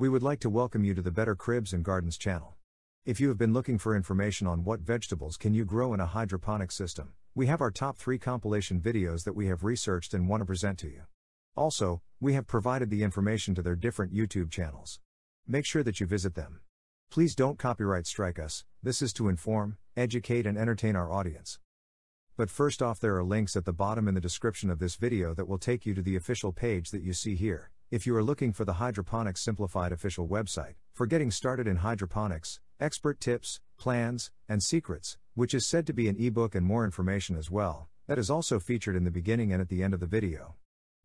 We would like to welcome you to the Better Cribs and Gardens channel. If you have been looking for information on what vegetables can you grow in a hydroponic system, we have our top 3 compilation videos that we have researched and want to present to you. Also, we have provided the information to their different YouTube channels. Make sure that you visit them. Please don't copyright strike us, this is to inform, educate and entertain our audience. But first off, there are links at the bottom in the description of this video that will take you to the official page that you see here. If you are looking for the Hydroponics Simplified official website, for getting started in hydroponics, expert tips, plans, and secrets, which is said to be an ebook and more information as well, that is also featured in the beginning and at the end of the video.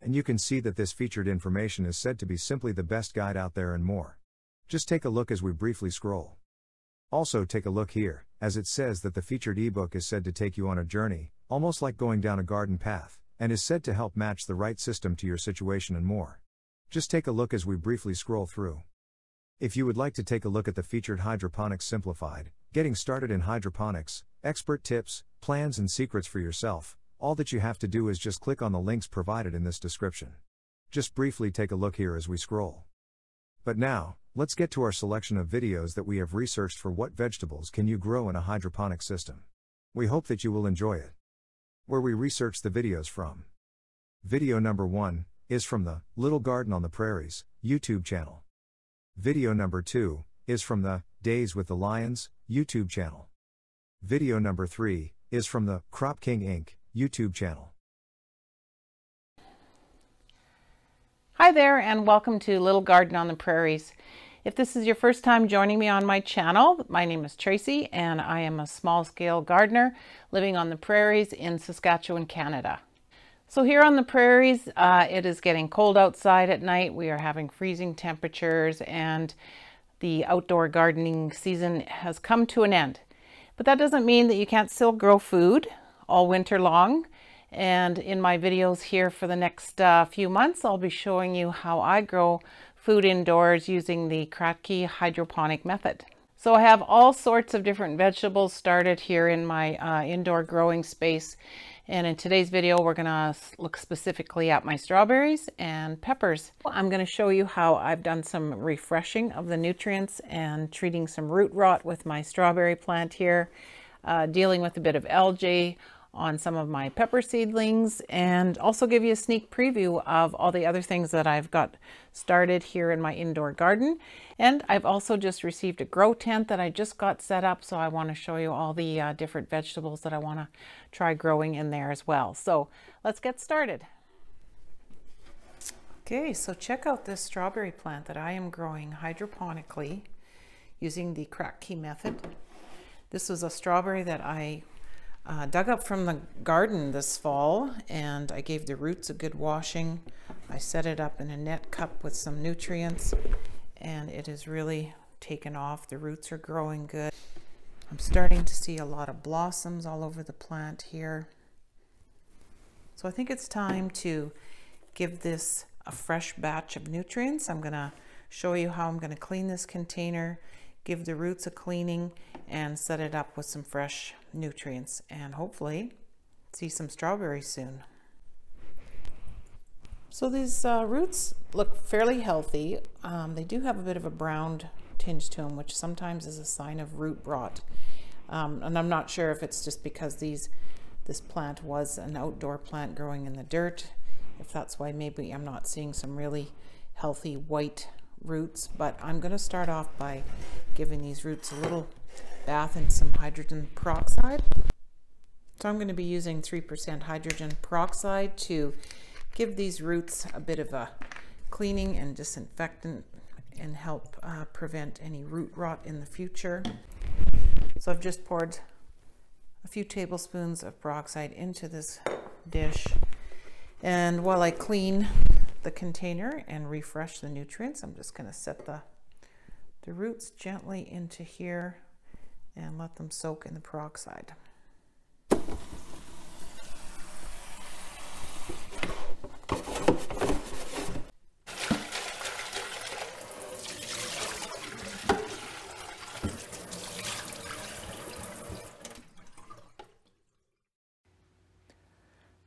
And you can see that this featured information is said to be simply the best guide out there and more. Just take a look as we briefly scroll. Also take a look here, as it says that the featured ebook is said to take you on a journey, almost like going down a garden path, and is said to help match the right system to your situation and more. Just take a look as we briefly scroll through. If you would like to take a look at the featured Hydroponics Simplified, Getting Started in Hydroponics, Expert Tips, Plans and Secrets for yourself, all that you have to do is just click on the links provided in this description. Just briefly take a look here as we scroll. But now, let's get to our selection of videos that we have researched for what vegetables can you grow in a hydroponic system. We hope that you will enjoy it. Where we researched the videos from. Video number 1 is from the Little Garden on the Prairies YouTube channel. Video number 2 is from the Days with the Lions YouTube channel. Video number 3 is from the Crop King Inc. YouTube channel. Hi there and welcome to Little Garden on the Prairies. If this is your first time joining me on my channel, my name is Tracy and I am a small-scale gardener living on the prairies in Saskatchewan, Canada. So here on the prairies, it is getting cold outside at night. We are having freezing temperatures and the outdoor gardening season has come to an end. But that doesn't mean that you can't still grow food all winter long. And in my videos here for the next few months, I'll be showing you how I grow food indoors using the Kratky hydroponic method. So I have all sorts of different vegetables started here in my indoor growing space. And in today's video, we're gonna look specifically at my strawberries and peppers. I'm gonna show you how I've done some refreshing of the nutrients and treating some root rot with my strawberry plant here, dealing with a bit of algae on some of my pepper seedlings, and also give you a sneak preview of all the other things that I've got started here in my indoor garden. And I've also just received a grow tent that I just got set up, so I want to show you all the different vegetables that I want to try growing in there as well. So let's get started. Okay, so check out this strawberry plant that I am growing hydroponically using the Kratky method. This was a strawberry that I dug up from the garden this fall, and I gave the roots a good washing. I set it up in a net cup with some nutrients, and it has really taken off. The roots are growing good. I'm starting to see a lot of blossoms all over the plant here. So I think it's time to give this a fresh batch of nutrients. I'm gonna show you how I'm gonna clean this container, give the roots a cleaning, and set it up with some fresh nutrients, and hopefully see some strawberries soon. So these roots look fairly healthy. They do have a bit of a brown tinge to them, which sometimes is a sign of root rot. And I'm not sure if it's just because this plant was an outdoor plant growing in the dirt, if that's why maybe I'm not seeing some really healthy white roots. But I'm going to start off by giving these roots a little bath in some hydrogen peroxide. So I'm going to be using 3% hydrogen peroxide to give these roots a bit of a cleaning and disinfectant and help prevent any root rot in the future. So I've just poured a few tablespoons of peroxide into this dish, and while I clean the container and refresh the nutrients, I'm just going to set the roots gently into here and let them soak in the peroxide.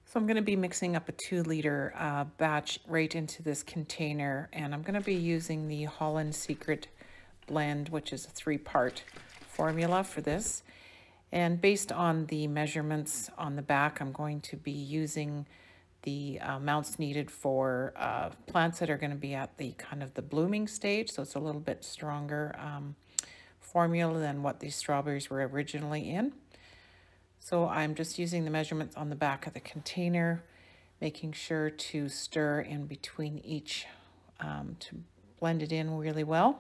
So I'm going to be mixing up a 2-liter batch right into this container, and I'm going to be using the Holland Secret blend, which is a 3-part formula for this. And based on the measurements on the back, I'm going to be using the amounts needed for plants that are going to be at the kind of the blooming stage. So it's a little bit stronger formula than what these strawberries were originally in. So I'm just using the measurements on the back of the container, making sure to stir in between each to blend it in really well.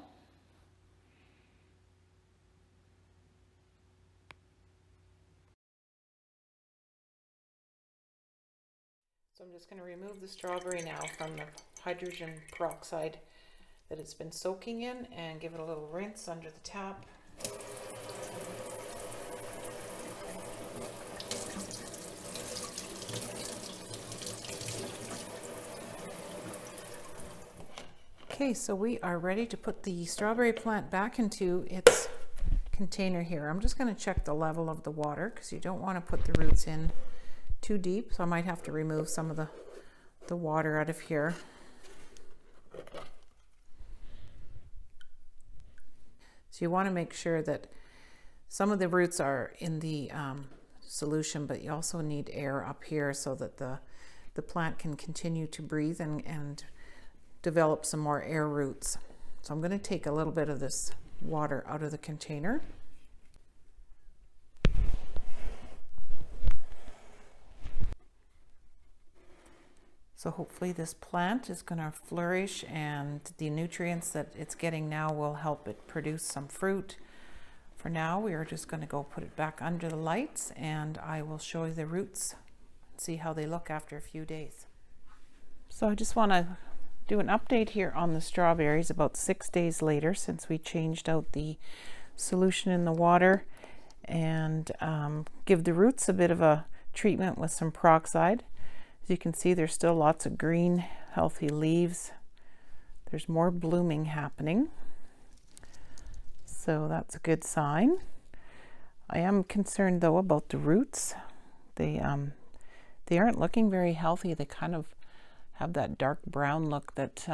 So I'm just going to remove the strawberry now from the hydrogen peroxide that it's been soaking in and give it a little rinse under the tap. Okay, so we are ready to put the strawberry plant back into its container here. I'm just going to check the level of the water because you don't want to put the roots in too deep, so I might have to remove some of the water out of here. So you want to make sure that some of the roots are in the solution, but you also need air up here so that the plant can continue to breathe and develop some more air roots. So I'm going to take a little bit of this water out of the container. So hopefully this plant is going to flourish, and the nutrients that it's getting now will help it produce some fruit. For now, we are just going to go put it back under the lights, and I will show you the roots and see how they look after a few days. So I just want to do an update here on the strawberries about 6 days later since we changed out the solution in the water, and give the roots a bit of a treatment with some peroxide. As you can see, there's still lots of green, healthy leaves. There's more blooming happening, so that's a good sign. I am concerned though about the roots. They aren't looking very healthy. They kind of have that dark brown look that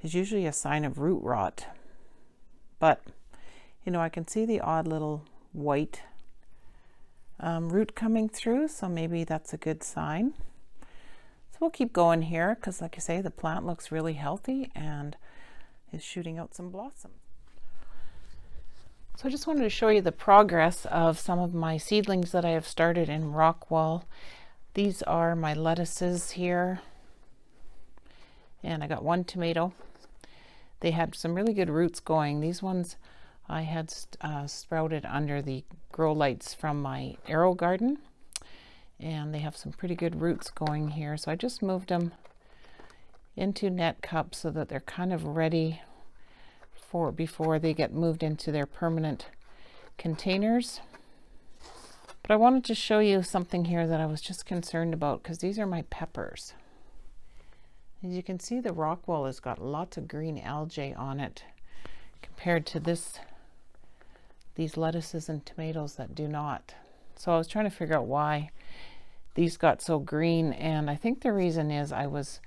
is usually a sign of root rot. But, you know, I can see the odd little white root coming through, so maybe that's a good sign. So we'll keep going here because, like I say, the plant looks really healthy and is shooting out some blossom. So I just wanted to show you the progress of some of my seedlings that I have started in rock wool. These are my lettuces here. And I got 1 tomato. They had some really good roots going. These ones I had sprouted under the grow lights from my arrow garden, and they have some pretty good roots going here. So I just moved them into net cups so that they're kind of ready for before they get moved into their permanent containers. But I wanted to show you something here that I was just concerned about, because these are my peppers. As you can see, the rock wool has got lots of green algae on it compared to these lettuces and tomatoes that do not. So I was trying to figure out why these got so green, and I think the reason is I was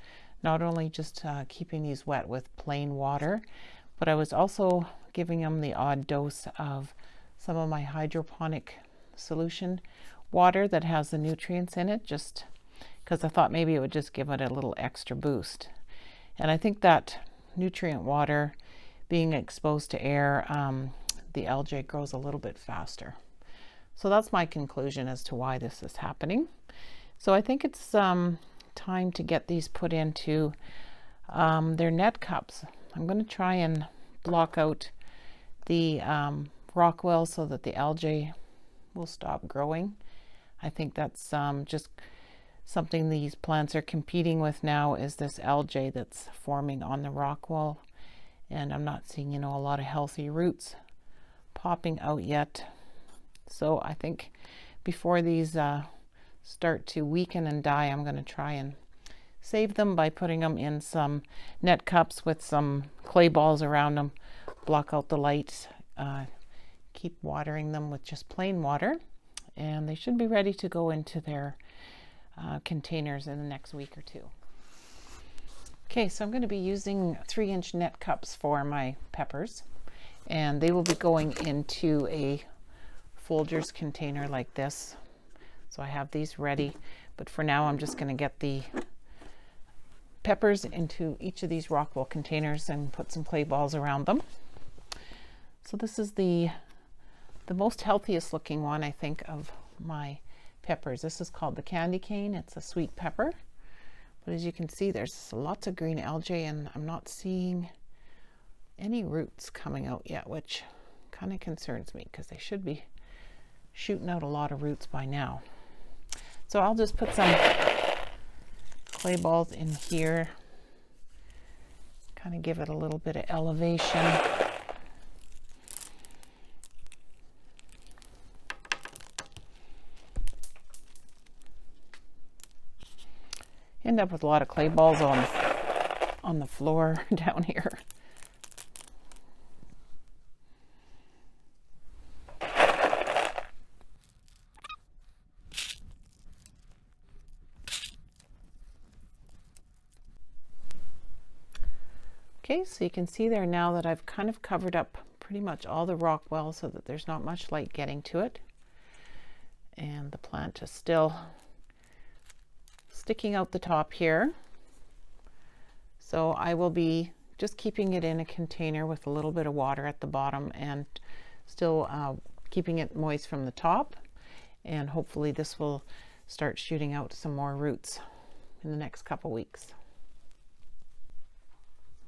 not only just keeping these wet with plain water, but I was also giving them the odd dose of some of my hydroponic solution water that has the nutrients in it, just because I thought maybe it would just give it a little extra boost. And I think that nutrient water being exposed to air, the algae grows a little bit faster. So that's my conclusion as to why this is happening. So I think it's time to get these put into their net cups. I'm going to try and block out the rock wool so that the algae will stop growing. I think that's just something these plants are competing with now, is this algae that's forming on the rock wool, and I'm not seeing, you know, a lot of healthy roots popping out yet. So I think before these start to weaken and die, I'm going to try and save them by putting them in some net cups with some clay balls around them, block out the lights, keep watering them with just plain water, and they should be ready to go into their containers in the next week or two. Okay, so I'm going to be using 3-inch net cups for my peppers, and they will be going into a Folgers container like this. So I have these ready, but for now I'm just going to get the peppers into each of these Rockwool containers and put some clay balls around them. So this is the most healthiest looking one, I think, of my peppers. This is called the candy cane. It's a sweet pepper, but as you can see, there's lots of green algae, and I'm not seeing any roots coming out yet, which kind of concerns me because they should be shooting out a lot of roots by now. So I'll just put some clay balls in here, kind of give it a little bit of elevation. End up with a lot of clay balls on the floor down here. Okay, so you can see there now that I've kind of covered up pretty much all the Rockwool so that there's not much light getting to it. And the plant is still sticking out the top here. So I will be just keeping it in a container with a little bit of water at the bottom and still keeping it moist from the top. And hopefully this will start shooting out some more roots in the next couple weeks.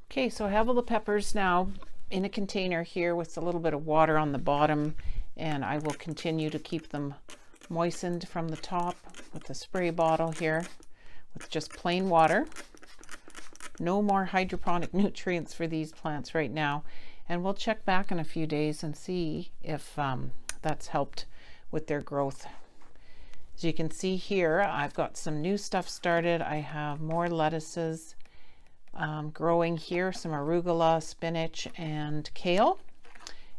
Okay, so I have all the peppers now in a container here with a little bit of water on the bottom, and I will continue to keep them moistened from the top with the spray bottle here with just plain water. No more hydroponic nutrients for these plants right now, and we'll check back in a few days and see if that's helped with their growth. As you can see here, I've got some new stuff started. I have more lettuces growing here, some arugula, spinach, and kale.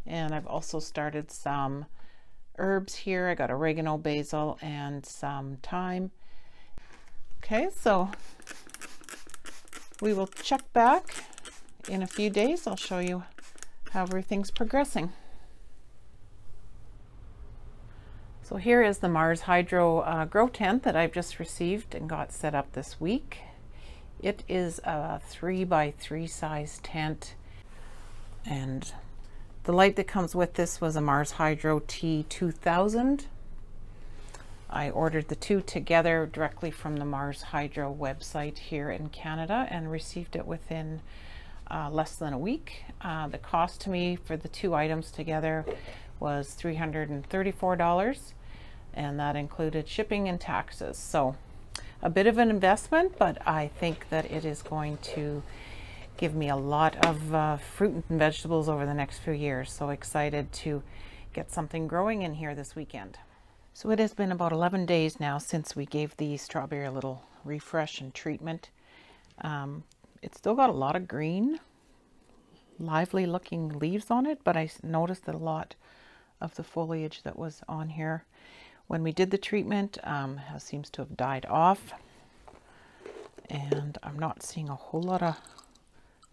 And I've also started some herbs here. I got oregano, basil, and some thyme. Okay, so we will check back in a few days. I'll show you how everything's progressing. So here is the Mars Hydro grow tent that I've just received and got set up this week. It is a 3x3 size tent, and the light that comes with this was a Mars Hydro T2000. I ordered the two together directly from the Mars Hydro website here in Canada and received it within less than a week. The cost to me for the two items together was $334, and that included shipping and taxes. So a bit of an investment, but I think that it is going to give me a lot of fruit and vegetables over the next few years. So excited to get something growing in here this weekend. So it has been about 11 days now since we gave the strawberry a little refresh and treatment. It's still got a lot of green, lively looking leaves on it, but I noticed that a lot of the foliage that was on here when we did the treatment seems to have died off, and I'm not seeing a whole lot of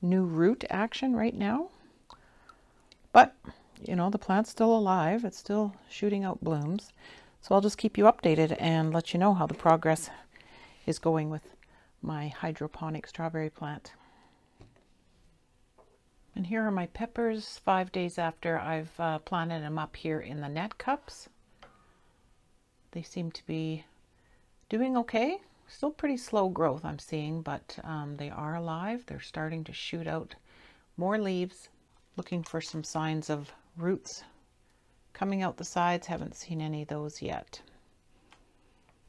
new root action right now, but you know, the plant's still alive. It's still shooting out blooms, so I'll just keep you updated and let you know how the progress is going with my hydroponic strawberry plant. And here are my peppers 5 days after I've planted them up here in the net cups. They seem to be doing okay. Still pretty slow growth I'm seeing, but they are alive. They're starting to shoot out more leaves. Looking for some signs of roots coming out the sides. Haven't seen any of those yet.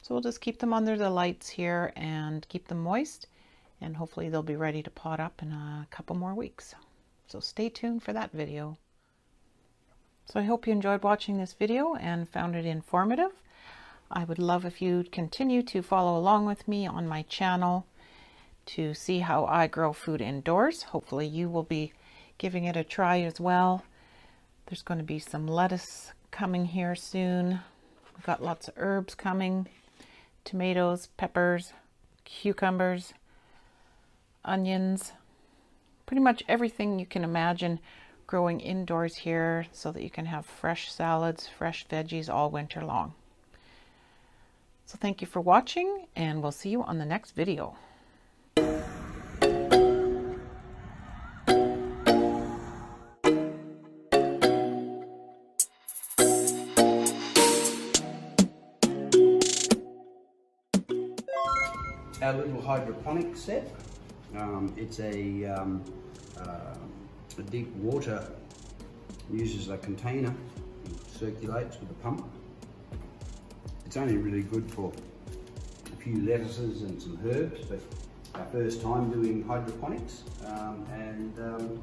So we'll just keep them under the lights here and keep them moist, and hopefully they'll be ready to pot up in a couple more weeks. So stay tuned for that video. So I hope you enjoyed watching this video and found it informative. I would love if you'd continue to follow along with me on my channel to see how I grow food indoors. Hopefully you will be giving it a try as well. There's going to be some lettuce coming here soon. We've got lots of herbs coming. tomatoes, peppers, cucumbers, onions, pretty much everything you can imagine growing indoors here so that you can have fresh salads, fresh veggies all winter long. So thank you for watching, and we'll see you on the next video. Our little hydroponic set. It's a deep water, uses a container, circulates with a pump. It's only really good for a few lettuces and some herbs, but our first time doing hydroponics, and I'm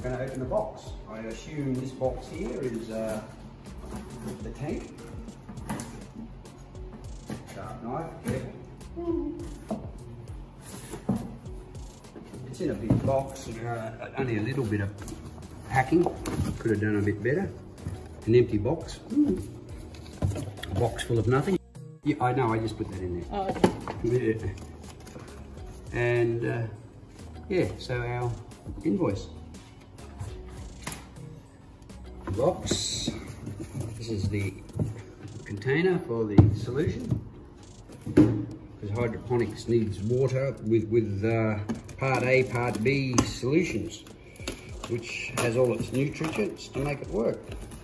going to open the box. I assume this box here is the tank. Sharp knife, careful. It's in a big box, only a little bit of packing. Could have done a bit better. An empty box. A box full of nothing. Yeah, I know, I just put that in there. Oh, okay. Yeah. And yeah, so our invoice. Box. This is the container for the solution. Because hydroponics needs water with part A, part B solutions, which has all its nutrients to make it work.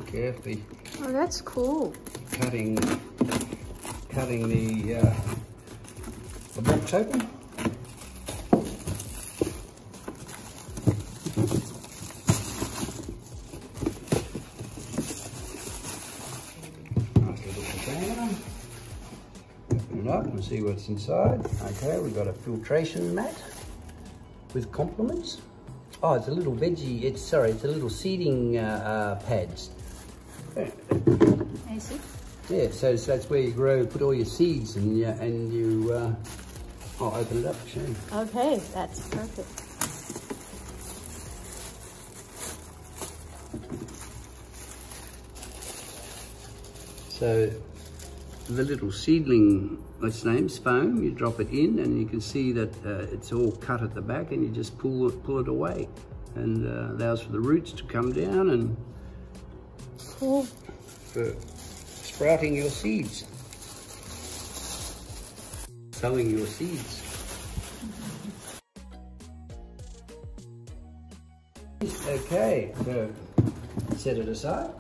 Carefully. Oh, that's cool. Cutting the box open. Nice little container. Open it up and see what's inside. Okay, we've got a filtration mat with complements. Oh, it's a little veggie. It's a little seeding pads. I see. Yeah, so that's where you grow, put all your seeds, and you I'll open it up and show you. Okay, that's perfect. So the little seedling, its name's foam, you drop it in and you can see that it's all cut at the back, and you just pull it away, and allows for the roots to come down and Cool. for sprouting your seeds, sowing your seeds. Okay, so set it aside.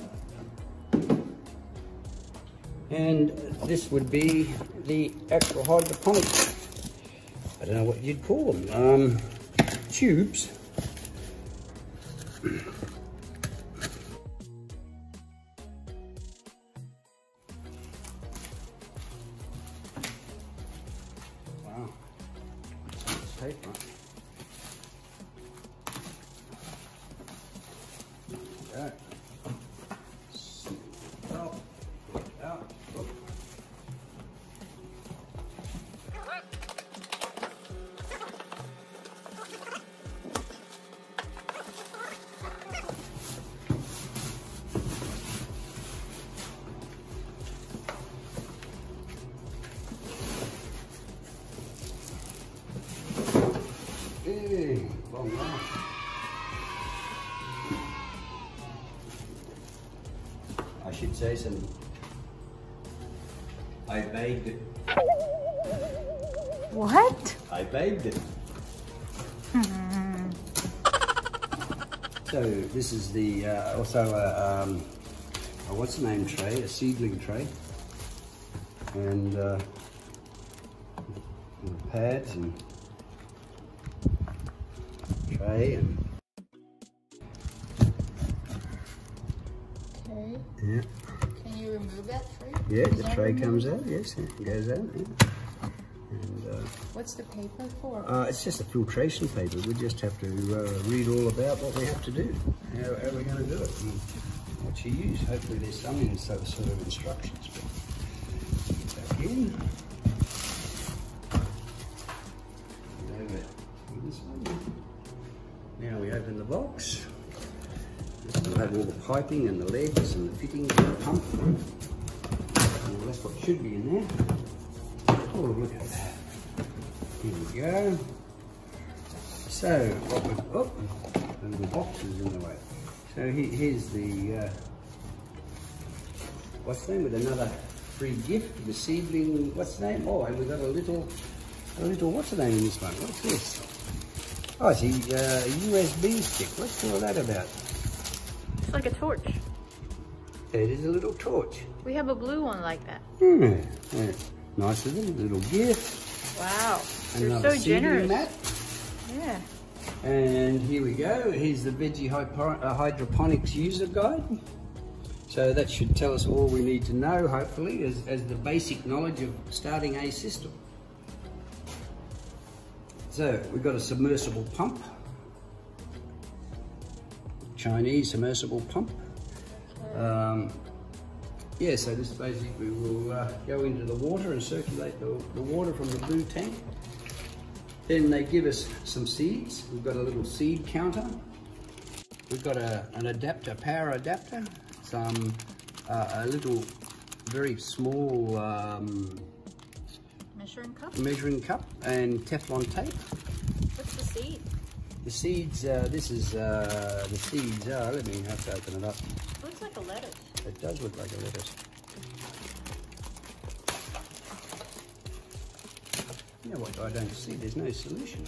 And this would be the actual hydroponics. I don't know what you'd call them. Tubes. Wow. It's paper. There we go. Out. Hey, long last. I should say some. I bagged it. What? I bagged it. So this is the also a what's the name tray, a seedling tray, and pads and tray and Okay. yeah. Can you remove that tray? Yeah, Is the that tray comes removable? out. Yes, it goes out. Yeah. And What's the paper for? it's just a filtration paper. We just have to read all about what we have to do, how we're going to do it, and what you use. Hopefully there's some sort of instructions. But back in. Over this one. Now we open the box. This will have all the piping and the legs and the fittings and the pump. Well, that's what should be in there. Oh, look at that. Here we go. So, what we've, oh, the little box is in the way. So here's the, what's the name, with another free gift, the seedling, what's the name? Oh, and we've got a little, what's the name in this one? What's this? Oh, it's a USB stick. What's all that about? It's like a torch. It is a little torch. We have a blue one like that. Yeah. Nice little gift. Wow. You're Another so generous. mat. Yeah. And here we go. Here's the Veggie Hydroponics user guide. So that should tell us all we need to know, hopefully, as the basic knowledge of starting a system. So we've got a submersible pump. Chinese submersible pump. Yeah, so this basically will go into the water and circulate the water from the blue tank. Then they give us some seeds. We've got a little seed counter. We've got an adapter, power adapter, some a little very small measuring cup and Teflon tape. What's the seed? The seeds, this is the seeds are, let me have to open it up. Looks like a lettuce. It does look like a lettuce. You know what I don't see? There's no solution.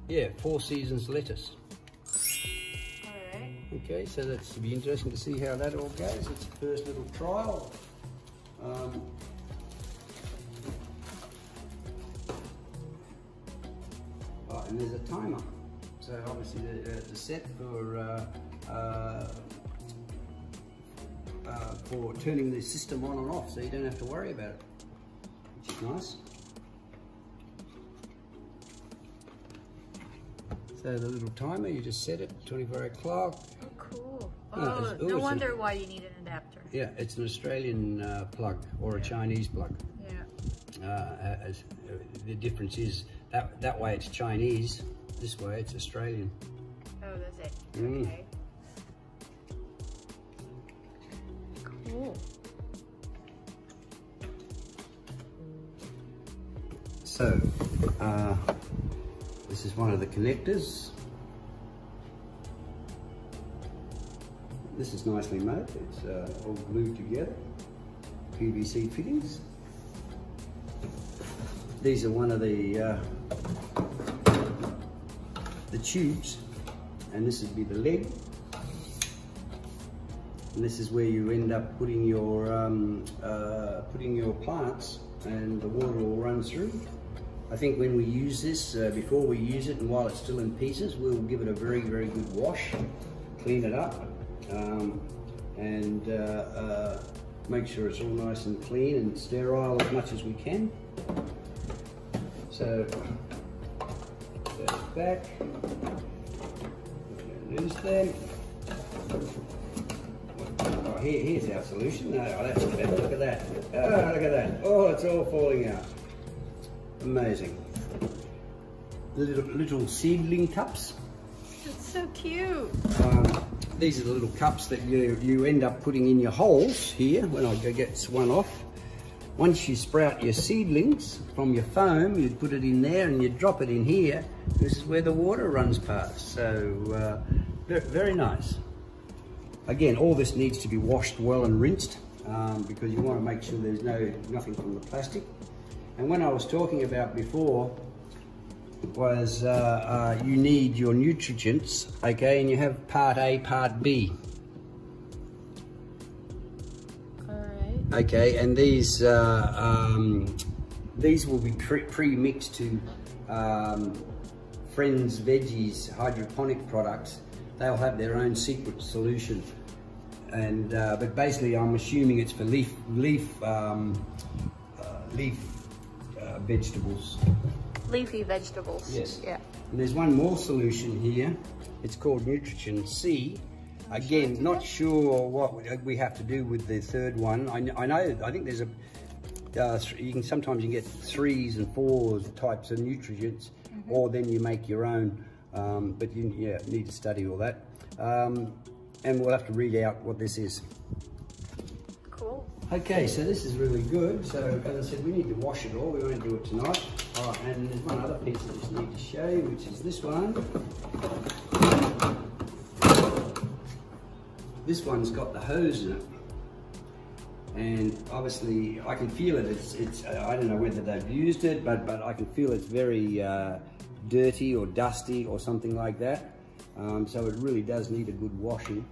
Yeah, 4 seasons lettuce. Alright. Okay, so that's to be interesting to see how that all goes. It's the first little trial. Oh, and there's a timer. So obviously the set for turning the system on and off, so you don't have to worry about it, which is nice. So the little timer, you just set it 24 o'clock. Oh, cool. Oh, no wonder why you need an adapter. Yeah, it's an Australian plug or a Chinese plug. Yeah. The difference is that way it's Chinese, this way it's Australian. Oh, that's it. Mm. Okay. Cool. So, this is one of the connectors. This is nicely made. It's all glued together. PVC fittings. These are one of the tubes, and this would be the leg. And this is where you end up putting your plants, and the water will run through. I think when we use this, before we use it and while it's still in pieces, we'll give it a very, very good wash, clean it up, and make sure it's all nice and clean and sterile as much as we can. So, that's back, loose them. Oh, here's our solution. Oh, that's better. Look at that. Oh, look at that. Oh, it's all falling out. Amazing. Little seedling cups. It's so cute. These are the little cups that you end up putting in your holes here when I get one off. Once you sprout your seedlings from your foam, you'd put it in there and you'd drop it in here. This is where the water runs past. So very nice. Again, all this needs to be washed well and rinsed because you want to make sure there's nothing from the plastic. And when I was talking about before was you need your nutrients, okay, and you have part A, part B. Alright. Okay, and these will be pre-mixed to Friends Veggies hydroponic products. They'll have their own secret solution, and but basically I'm assuming it's for leaf vegetables. Leafy vegetables. Yes. Yeah. And there's one more solution here. It's called Nutrition C. Again, not sure what we have to do with the third one. I think there's sometimes you can get 3s and 4s types of nutrients, or then you make your own. But you need to study all that. And we'll have to read out what this is. Cool. Okay, so this is really good. So as I said, we need to wash it all. We won't do it tonight. All right, and there's one other piece I just need to show you, which is this one. This one's got the hose in it. And obviously I can feel it. It's I don't know whether they've used it, but I can feel it's very dirty or dusty or something like that. So it really does need a good washing.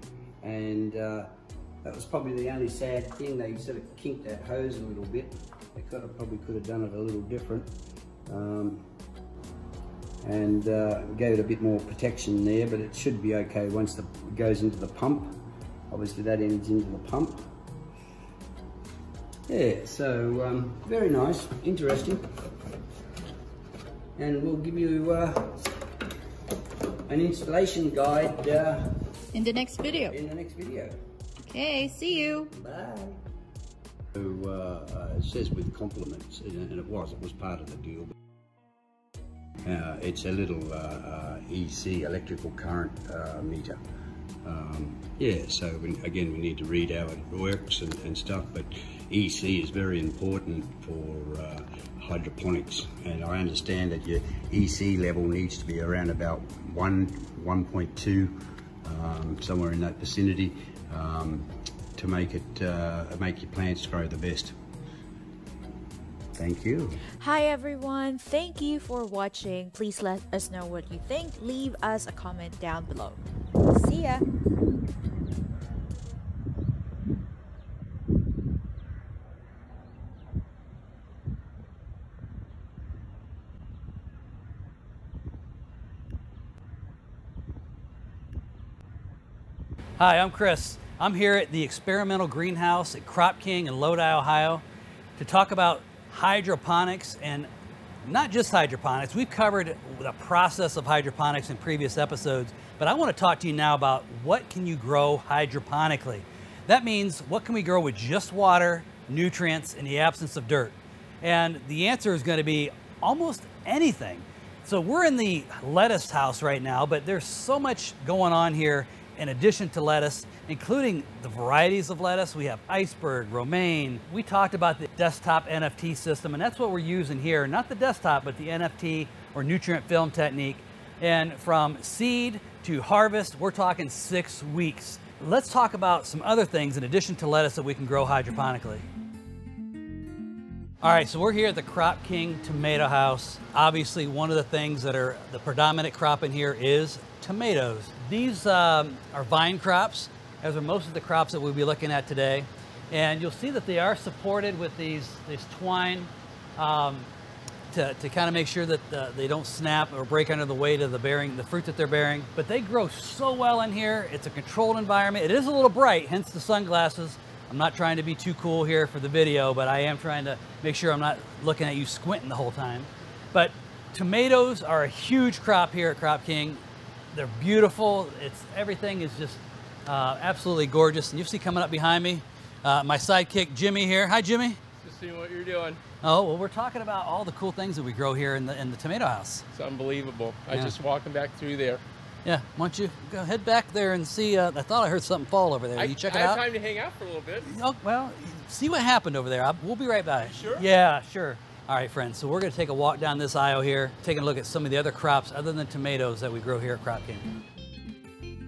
And that was probably the only sad thing. They sort of kinked that hose a little bit. They probably could have done it a little different. And gave it a bit more protection there, but it should be okay once it goes into the pump. Obviously that ends into the pump. Yeah, so very nice, interesting. And we'll give you an installation guide In the next video. in the next video. Okay, see you. Bye. So it says with compliments, and it was part of the deal. It's a little EC, electrical current meter. Yeah, so again we need to read how it works and stuff, but EC is very important for hydroponics, and I understand that your EC level needs to be around about 1.2, somewhere in that vicinity, to make your plants grow the best. Thank you. Hi everyone, thank you for watching. Please let us know what you think. Leave us a comment down below. See ya. Hi, I'm Chris. I'm here at the experimental greenhouse at Crop King in Lodi, Ohio, to talk about hydroponics, and not just hydroponics. We've covered the process of hydroponics in previous episodes, but I want to talk to you now about what can you grow hydroponically. That means what can we grow with just water, nutrients, in the absence of dirt? And the answer is going to be almost anything. So we're in the lettuce house right now, but there's so much going on here in addition to lettuce, including the varieties of lettuce. We have iceberg, romaine. We talked about the desktop NFT system, and that's what we're using here. Not the desktop, but the NFT or nutrient film technique. And from seed to harvest, we're talking 6 weeks. Let's talk about some other things in addition to lettuce that we can grow hydroponically. All right, so we're here at the Crop King tomato house. Obviously, one of the things that are the predominant crop in here is tomatoes. These are vine crops, as are most of the crops that we'll be looking at today. And you'll see that they are supported with this twine to kind of make sure that they don't snap or break under the weight of the fruit that they're bearing. But they grow so well in here. It's a controlled environment. It is a little bright, hence the sunglasses. I'm not trying to be too cool here for the video, but I am trying to make sure I'm not looking at you squinting the whole time. But tomatoes are a huge crop here at Crop King. They're beautiful. Everything is just absolutely gorgeous. And you'll see coming up behind me, my sidekick Jimmy here. Hi, Jimmy. Just seeing what you're doing. Oh, well, we're talking about all the cool things that we grow here in the tomato house. It's unbelievable. Yeah. I just walking back through there. Yeah, why don't you go head back there and see, I thought I heard something fall over there. You check it out? I have time to hang out for a little bit. Oh, well, see what happened over there. We'll be right back. Sure? Yeah, sure. All right, friends, so we're gonna take a walk down this aisle here, taking a look at some of the other crops other than tomatoes that we grow here at Crop King.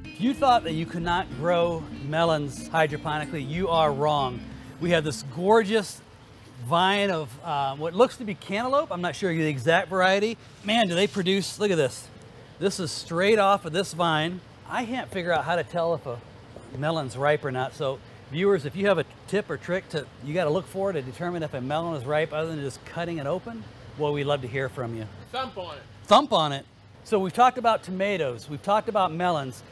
If you thought that you could not grow melons hydroponically, you are wrong. We have this gorgeous vine of what looks to be cantaloupe. I'm not sure the exact variety. Man, do they produce, look at this. This is straight off of this vine. I can't figure out how to tell if a melon's ripe or not. So viewers, if you have a tip or trick you got to look for to determine if a melon is ripe other than just cutting it open, well, we'd love to hear from you. Thump on it. Thump on it. So we've talked about tomatoes, we've talked about melons.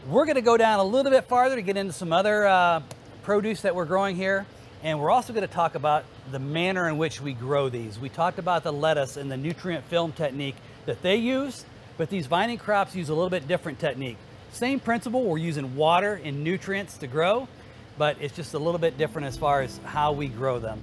We're going to go down a little bit farther to get into some other produce that we're growing here. And we're also going to talk about the manner in which we grow these. We talked about the lettuce and the nutrient film technique that they use, but these vining crops use a little bit different technique. Same principle, we're using water and nutrients to grow, but it's just a little bit different as far as how we grow them.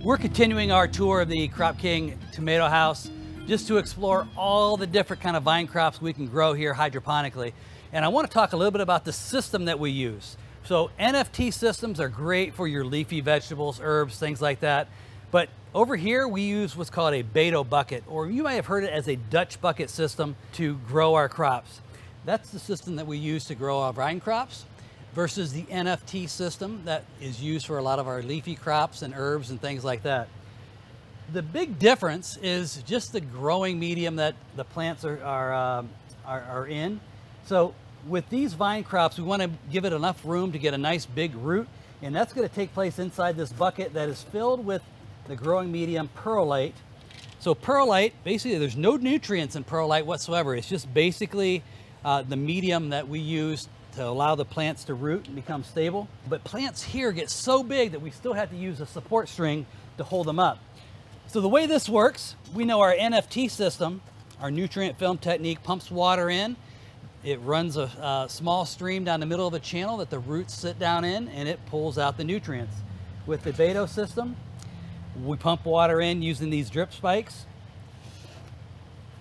We're continuing our tour of the Crop King tomato house just to explore all the different kind of vine crops we can grow here hydroponically. And I want to talk a little bit about the system that we use. So NFT systems are great for your leafy vegetables, herbs, things like that. But over here we use what's called a Beto bucket, or you might have heard it as a Dutch bucket system to grow our crops. That's the system that we use to grow our vine crops versus the NFT system that is used for a lot of our leafy crops and herbs and things like that. The big difference is just the growing medium that the plants are in. So with these vine crops, we want to give it enough room to get a nice big root, and that's going to take place inside this bucket that is filled with the growing medium perlite. So perlite, basically there's no nutrients in perlite whatsoever. It's just basically the medium that we use to allow the plants to root and become stable. But plants here get so big that we still have to use a support string to hold them up. So the way this works, we know our NFT system, our nutrient film technique, pumps water in. It runs a small stream down the middle of a channel that the roots sit down in, and it pulls out the nutrients. With the Beto system, we pump water in using these drip spikes.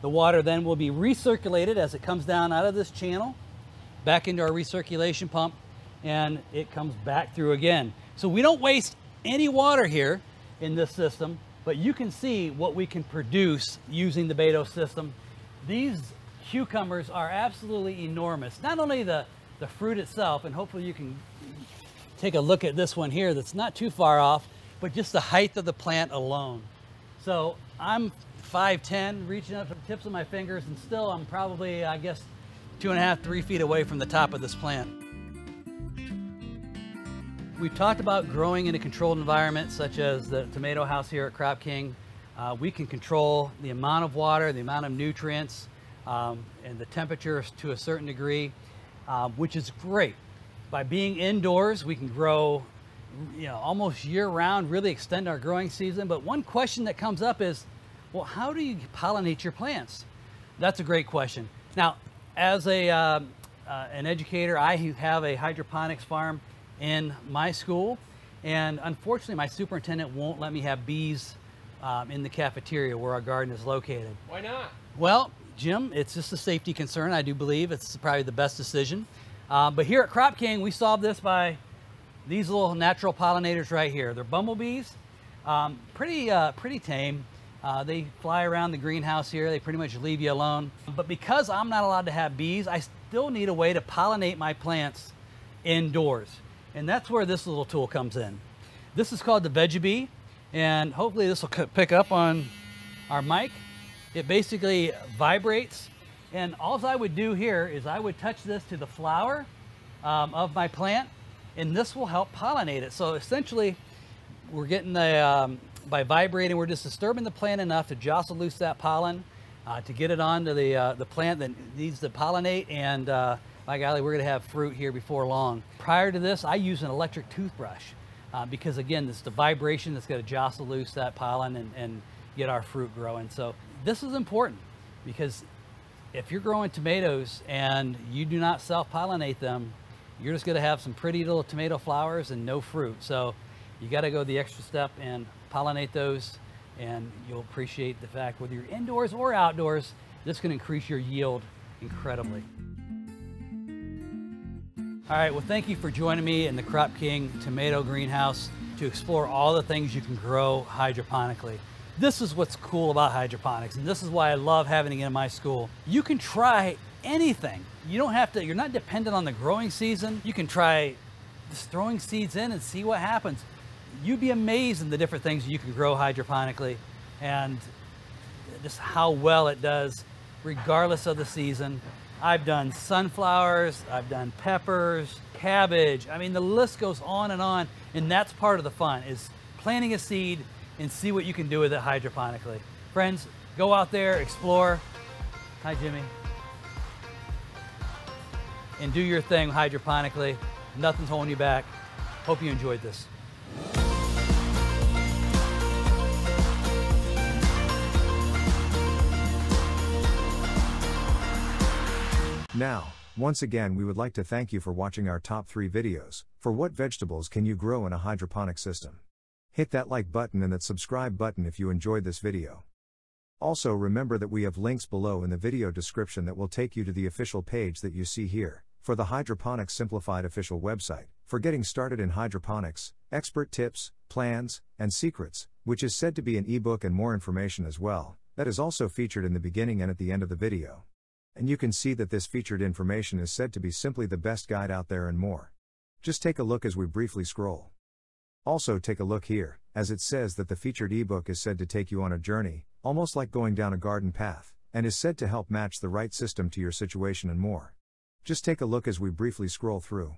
The water then will be recirculated as it comes down out of this channel, back into our recirculation pump, and it comes back through again. So we don't waste any water here in this system, but you can see what we can produce using the Beto system. These cucumbers are absolutely enormous. Not only the fruit itself, and hopefully you can take a look at this one here that's not too far off, but just the height of the plant alone. So I'm 5'10", reaching up to the tips of my fingers, and still I'm probably, I guess, 2.5, 3 feet away from the top of this plant. We've talked about growing in a controlled environment, such as the tomato house here at Crop King. We can control the amount of water, the amount of nutrients, and the temperature to a certain degree, which is great. By being indoors, we can grow, almost year-round, really extend our growing season. But one question that comes up is, well, how do you pollinate your plants? That's a great question. Now, as an educator, I have a hydroponics farm in my school, and unfortunately my superintendent won't let me have bees in the cafeteria where our garden is located. Why not? Well, Jim, it's just a safety concern. I do believe it's probably the best decision. But here at Crop King, we solved this by these little natural pollinators right here. They're bumblebees, pretty tame. They fly around the greenhouse here. They pretty much leave you alone. But because I'm not allowed to have bees, I still need a way to pollinate my plants indoors. And that's where this little tool comes in. This is called the VeggieBee, and hopefully this will pick up on our mic. It basically vibrates, and all I would do here is I would touch this to the flower of my plant, and this will help pollinate it. So essentially, we're getting the, by vibrating, we're just disturbing the plant enough to jostle loose that pollen, to get it onto the plant that needs to pollinate, and by golly, we're gonna have fruit here before long. Prior to this, I use an electric toothbrush because again, it's the vibration that's gonna jostle loose that pollen and get our fruit growing. So this is important because if you're growing tomatoes and you do not self-pollinate them, you're just gonna have some pretty little tomato flowers and no fruit. So you gotta go the extra step and pollinate those, and you'll appreciate the fact whether you're indoors or outdoors, this can increase your yield incredibly. All right, well, thank you for joining me in the Crop King tomato greenhouse to explore all the things you can grow hydroponically. This is what's cool about hydroponics, and this is why I love having it in my school. You can try anything. You don't have to, you're not dependent on the growing season. You can try just throwing seeds in and see what happens. You'd be amazed in the different things you can grow hydroponically and just how well it does regardless of the season. I've done sunflowers, I've done peppers, cabbage. I mean, the list goes on, and that's part of the fun, is planting a seed and see what you can do with it hydroponically. Friends, go out there, explore. Hi, Jimmy. And do your thing hydroponically. Nothing's holding you back. Hope you enjoyed this. Now, once again, we would like to thank you for watching our top 3 videos, for what vegetables can you grow in a hydroponic system. Hit that like button and that subscribe button if you enjoyed this video. Also remember that we have links below in the video description that will take you to the official page that you see here, for the Hydroponics Simplified official website, for getting started in hydroponics, expert tips, plans, and secrets, which is said to be an ebook and more information as well, that is also featured in the beginning and at the end of the video. And you can see that this featured information is said to be simply the best guide out there and more. Just take a look as we briefly scroll. Also take a look here, as it says that the featured ebook is said to take you on a journey, almost like going down a garden path, and is said to help match the right system to your situation and more. Just take a look as we briefly scroll through.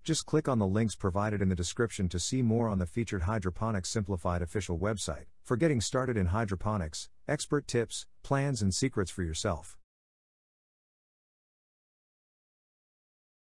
Just click on the links provided in the description to see more on the featured Hydroponics Simplified official website, for getting started in hydroponics, expert tips, plans and secrets for yourself.